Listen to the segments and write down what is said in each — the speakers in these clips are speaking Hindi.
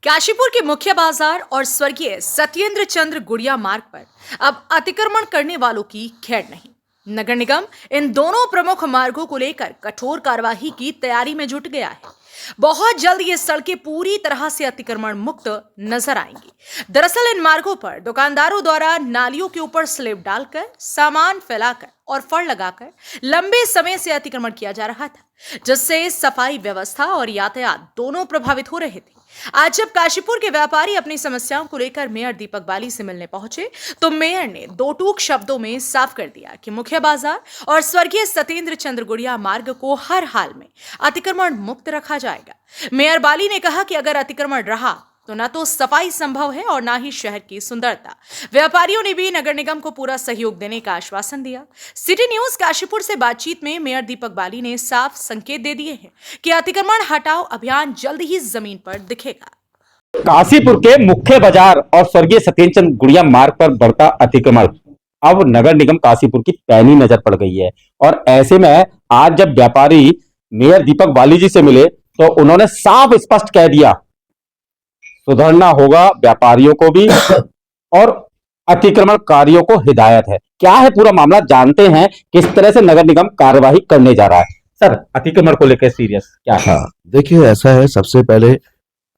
काशीपुर के मुख्य बाजार और स्वर्गीय सत्येंद्र चंद्र गुड़िया मार्ग पर अब अतिक्रमण करने वालों की खैर नहीं। नगर निगम इन दोनों प्रमुख मार्गों को लेकर कठोर कार्यवाही की तैयारी में जुट गया है। बहुत जल्द ये सड़कें पूरी तरह से अतिक्रमण मुक्त नजर आएंगी। दरअसल इन मार्गों पर दुकानदारों द्वारा नालियों के ऊपर स्लैब डालकर, सामान फैलाकर और फड़ लगाकर लंबे समय से अतिक्रमण किया जा रहा था, जिससे सफाई व्यवस्था और यातायात दोनों प्रभावित हो रहे थे। आज जब काशीपुर के व्यापारी अपनी समस्याओं को लेकर मेयर दीपक बाली से मिलने पहुंचे, तो मेयर ने दो टूक शब्दों में साफ कर दिया कि मुख्य बाजार और स्वर्गीय सत्येंद्र चंद्र गुड़िया मार्ग को हर हाल में अतिक्रमण मुक्त रखा जाएगा। मेयर बाली ने कहा कि अगर अतिक्रमण रहा तो न तो सफाई संभव है और न ही शहर की सुंदरता। व्यापारियों ने भी नगर निगम को पूरा सहयोग देने का आश्वासन दिया। सिटी न्यूज काशीपुर से बातचीत में मेयर दीपक बाली ने साफ संकेत दे दिए हैं कि अतिक्रमण हटाओ अभियान जल्द ही जमीन पर दिखेगा। काशीपुर के मुख्य बाजार और स्वर्गीय सत्येंद्र चंद्र गुड़िया मार्ग पर बढ़ता अतिक्रमण अब नगर निगम काशीपुर की पैनी नजर पड़ गई है। और ऐसे में आज जब व्यापारी मेयर दीपक बाली जी से मिले तो उन्होंने साफ स्पष्ट कह दिया, सुधरना होगा व्यापारियों को भी और अतिक्रमणकारियों को हिदायत है। क्या है पूरा मामला, जानते हैं किस तरह से नगर निगम कार्यवाही करने जा रहा है। सर, अतिक्रमण को लेकर सीरियस क्या है? हाँ, देखिए ऐसा है, सबसे पहले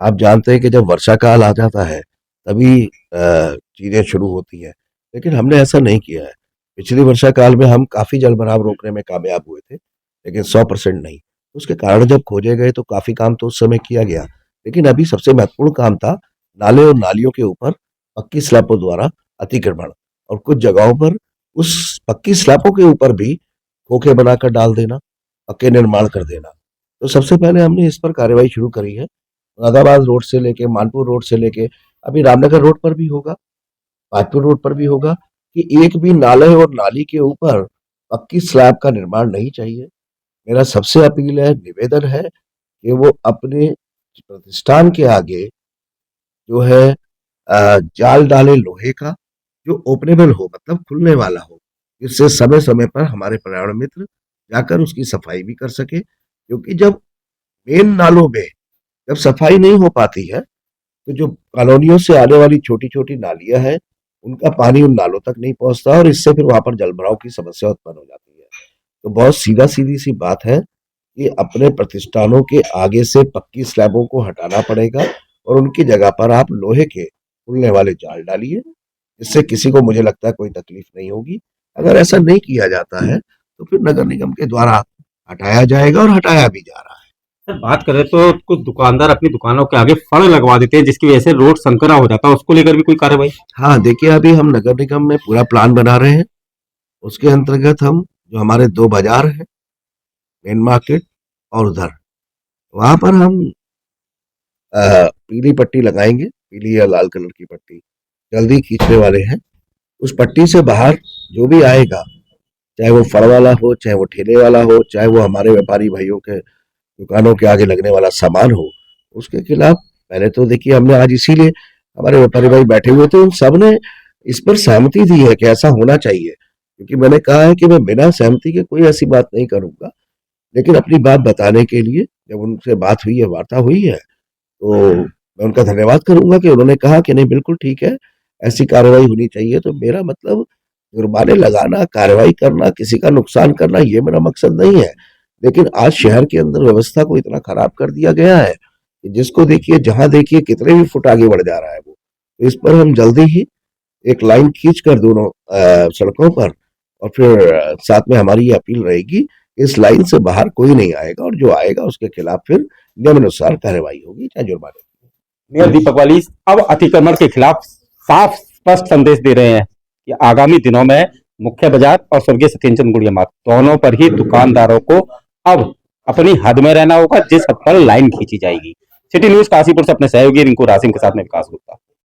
आप जानते हैं कि जब वर्षा काल आ जाता है तभी चीजें शुरू होती हैं, लेकिन हमने ऐसा नहीं किया है। पिछली वर्षा काल में हम काफी जल भराव रोकने में कामयाब हुए थे, लेकिन 100% नहीं। उसके कारण जब खोजे गए तो काफी काम तो उस समय किया गया, लेकिन अभी सबसे महत्वपूर्ण काम था नाले और नालियों के ऊपर पक्की स्लैबों द्वारा अतिक्रमण, और कुछ जगहों पर उस पक्की स्लैबों के ऊपर भी खोखे बनाकर डाल देना, पक्के निर्माण कर देना। तो सबसे पहले हमने इस पर कार्रवाई शुरू करी है। मुरादाबाद रोड से लेके, मानपुर रोड से लेके, अभी रामनगर रोड पर भी होगा, भाजपुर रोड पर भी होगा कि एक भी नाले और नाली के ऊपर पक्की स्लैब का निर्माण नहीं चाहिए। मेरा सबसे अपील है, निवेदन है कि वो अपने प्रतिष्ठान के आगे जो है जाल डाले लोहे का, जो ओपनेबल हो, मतलब खुलने वाला हो, जिससे समय समय पर हमारे पर्यावरण मित्र जाकर उसकी सफाई भी कर सके। क्योंकि जब मेन नालों में जब सफाई नहीं हो पाती है तो जो कॉलोनियों से आने वाली छोटी छोटी नालियां हैं उनका पानी उन नालों तक नहीं पहुंचता और इससे फिर वहां पर जलभराव की समस्या उत्पन्न हो जाती है। तो बहुत सीधी सी बात है कि अपने प्रतिष्ठानों के आगे से पक्की स्लैबों को हटाना पड़ेगा और उनकी जगह पर आप लोहे के खुलने वाले जाल डालिए, जिससे किसी को, मुझे लगता है, कोई तकलीफ नहीं होगी। अगर ऐसा नहीं किया जाता है तो फिर नगर निगम के द्वारा हटाया जाएगा और हटाया भी जा रहा है। सर, बात करें तो कुछ दुकानदार अपनी दुकानों के आगे फड़ लगवा देते हैं, जिसकी वजह से रोड संकरा हो जाता है, उसको लेकर भी कोई कार्रवाई? हाँ, देखिए अभी हम नगर निगम में पूरा प्लान बना रहे हैं। उसके अंतर्गत हम जो हमारे दो बाजार हैं, मेन मार्केट और उधर, वहां पर हम पीली पट्टी लगाएंगे, पीली या लाल कलर की पट्टी जल्दी खींचने वाले हैं। उस पट्टी से बाहर जो भी आएगा, चाहे वो फल वाला हो, चाहे वो ठेले वाला हो, चाहे वो हमारे व्यापारी भाइयों के दुकानों के आगे लगने वाला सामान हो, उसके खिलाफ पहले तो देखिए हमने आज, इसीलिए हमारे व्यापारी भाई बैठे हुए थे, उन सब ने इस पर सहमति दी है कि ऐसा होना चाहिए। क्योंकि मैंने कहा है कि मैं बिना सहमति के कोई ऐसी बात नहीं करूंगा, लेकिन अपनी बात बताने के लिए जब उनसे बात हुई है, वार्ता हुई है, तो मैं उनका धन्यवाद करूंगा कि उन्होंने कहा कि नहीं बिल्कुल ठीक है, ऐसी कार्रवाई होनी चाहिए। तो मेरा मतलब जुर्माने लगाना, कार्रवाई करना, किसी का नुकसान करना, ये मेरा मकसद नहीं है। लेकिन आज शहर के अंदर व्यवस्था को इतना खराब कर दिया गया है कि जिसको देखिए, जहां देखिए, कितने भी फुट आगे बढ़ जा रहा है वो। तो इस पर हम जल्दी ही एक लाइन खींच कर दोनों सड़कों पर, और फिर साथ में हमारी ये अपील रहेगी, इस लाइन से बाहर कोई नहीं आएगा और जो आएगा उसके खिलाफ फिर नियमानुसार कार्रवाई होगी, चाहे जुर्माने। मेयर दीपक बाली अब अतिक्रमण के खिलाफ साफ स्पष्ट संदेश दे रहे हैं कि आगामी दिनों में मुख्य बाजार और स्वर्गीय सत्येंद्र चंद्र गुड़िया मार्ग दोनों पर ही दुकानदारों को अब अपनी हद में रहना होगा, जिस हद पर लाइन खींची जाएगी। सिटी न्यूज काशीपुर से अपने सहयोगी रिंकू रासिम के साथ में विकास गुप्ता।